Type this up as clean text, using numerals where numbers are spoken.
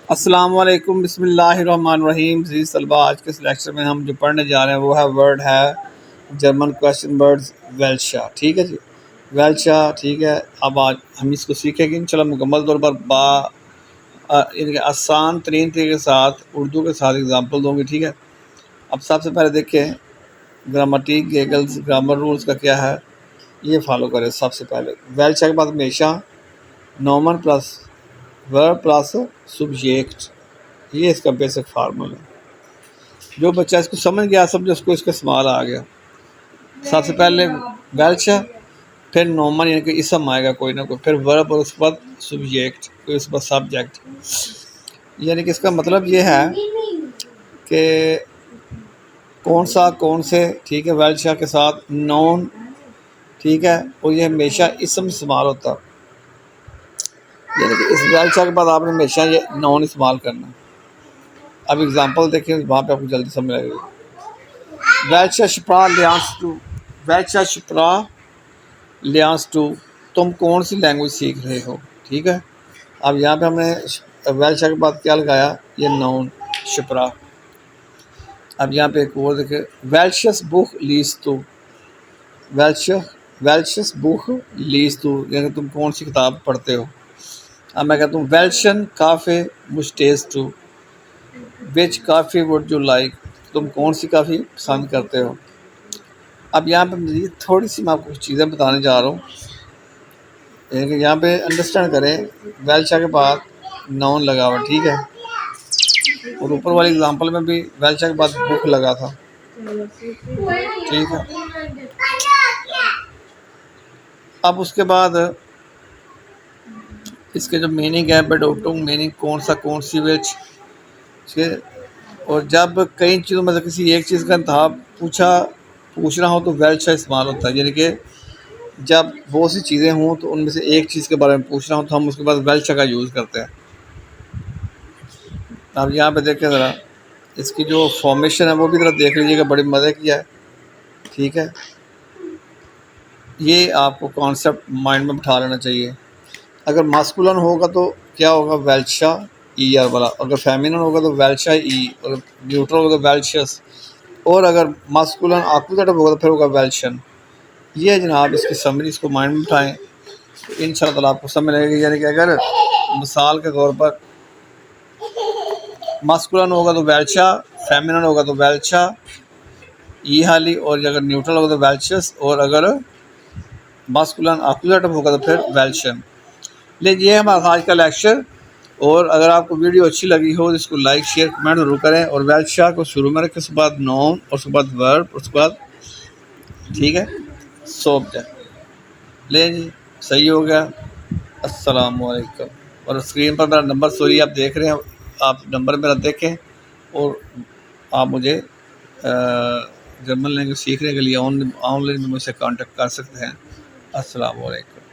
अस्सलाम वालेकुम बिस्मिल्लाहिर्रहमानिर्रहीम। जी तलबा, आज के इस लेक्चर में हम जो पढ़ने जा रहे हैं वो है वर्ड है जर्मन क्वेश्चन वर्ड्स वेल्शा। ठीक है जी, वेल्शा। ठीक है, अब आज हम इसको सीखेंगे इंशाल्लाह मुकम्मल तौर पर यानी आसान तरीन तरीके के साथ उर्दू के साथ एग्जाम्पल दूँगी। ठीक है, अब सबसे पहले देखें ग्रामेटिक गेगल्स ग्रामर रूल्स का क्या है, ये फॉलो करें। सबसे पहले वेल्शा के बाद हमेशा नॉमन प्लस वर्ब प्लस सब्जेक्ट, ये इसका बेसिक फार्मूला है। जो बच्चा इसको समझ गया, समझो उसको इसका इस्तेमाल आ गया। सबसे पहले वेल्शा, फिर नॉमन यानी कि इसम आएगा कोई ना कोई, फिर वर्ब और उसके बाद सब्जेक्ट, फिर उसके बाद सब्जेक्ट। यानी कि इसका मतलब ये है कि कौन सा कौन से। ठीक है, वेल्शा के साथ नॉन। ठीक है, और ये हमेशा इसम इस्तेमाल होता है, यानी कि इस वेल्शा के बाद आपने हमेशा ये नॉन इस्तेमाल करना। अब एग्जांपल देखें, वहाँ पे आपको जल्दी समझ आएगी। वेल्शा शिप्रा लियांस टू, वेल्शा शिप्रा लियांस टू, तुम कौन सी लैंग्वेज सीख रहे हो। ठीक है, अब यहाँ पे हमने वेल्शा के बाद क्या लगाया, ये नाउन शिप्रा। अब यहाँ पे एक और देखे, वेल्शस बुक लीज टू, वेल्शस बुक लीज टू, यानी तुम कौन सी किताब पढ़ते हो। अब मैं कहता हूँ वेल्शन काफ़े मुस्टेज टू, विच काफ़ी वुड यू लाइक, तुम कौन सी काफ़ी पसंद करते हो। अब यहाँ पे मज़ीद थोड़ी सी मैं आपको कुछ चीज़ें बताने जा रहा हूँ, यानी कि यहाँ पे अंडरस्टैंड करें। वेल्शा के बाद नाउन लगा हुआ, ठीक है, और ऊपर वाली एग्जांपल में भी वेल्शा के बाद बुक लगा था। ठीक है, अब उसके बाद इसके जो मीनिंग है, बेडोटोंग मीनिंग कौन सा कौन सी विच। और जब कई चीज़ों में से किसी एक चीज़ का था पूछना हो तो वेल्शा इस्तेमाल होता है, यानी कि जब बहुत सी चीज़ें हों तो उनमें से एक चीज़ के बारे में पूछना हो तो हम उसके बाद वेल्शा का यूज़ करते हैं। अब यहाँ पे देखें ज़रा, इसकी जो फॉर्मेशन है वो भी ज़रा देख लीजिएगा, बड़ी मज़े की है। ठीक है, ये आपको कॉन्सेप्ट माइंड में बिठा लेना चाहिए। अगर मास्कुलन होगा तो क्या होगा, वेल्शा ई आर वाला। अगर फेमिनिन होगा तो वेल्शा ई, और न्यूट्रल होगा तो वेल्शस, और अगर मास्कुलन आक्यूजेटिव होगा तो फिर होगा वेल्शन। ये है जनाब इसकी समरी, इसको माइंड में बिठाएँ तो इंशाअल्लाह आपको समझ लगेगी। यानी कि अगर मिसाल के तौर पर मास्कुलन होगा तो वेल्शा, फेमिनिन होगा तो वेल्शा ई हाली, और अगर न्यूट्रल होगा तो वेल्शस, और अगर मास्कुलन आक्यूजेटिव होगा तो फिर वेल्शन। लेकिन ये हमारा आज का लेक्चर, और अगर आपको वीडियो अच्छी लगी हो तो इसको लाइक शेयर कमेंट जरूर करें, और वेल्शा को शुरू में रखें, उसके बाद नॉन, और उसके बाद वर्ब, उसके बाद ठीक है सब्जेक्ट। ले जी, सही हो गया। अस्सलाम वालेकुम। और स्क्रीन पर मेरा नंबर सॉरी आप देख रहे हैं, आप नंबर मेरा देखें, और आप मुझे जर्मन लैंग्वेज सीखने के लिए ऑनलाइन भी मुझसे कांटेक्ट कर सकते हैं। अस्सलाम वालेकुम।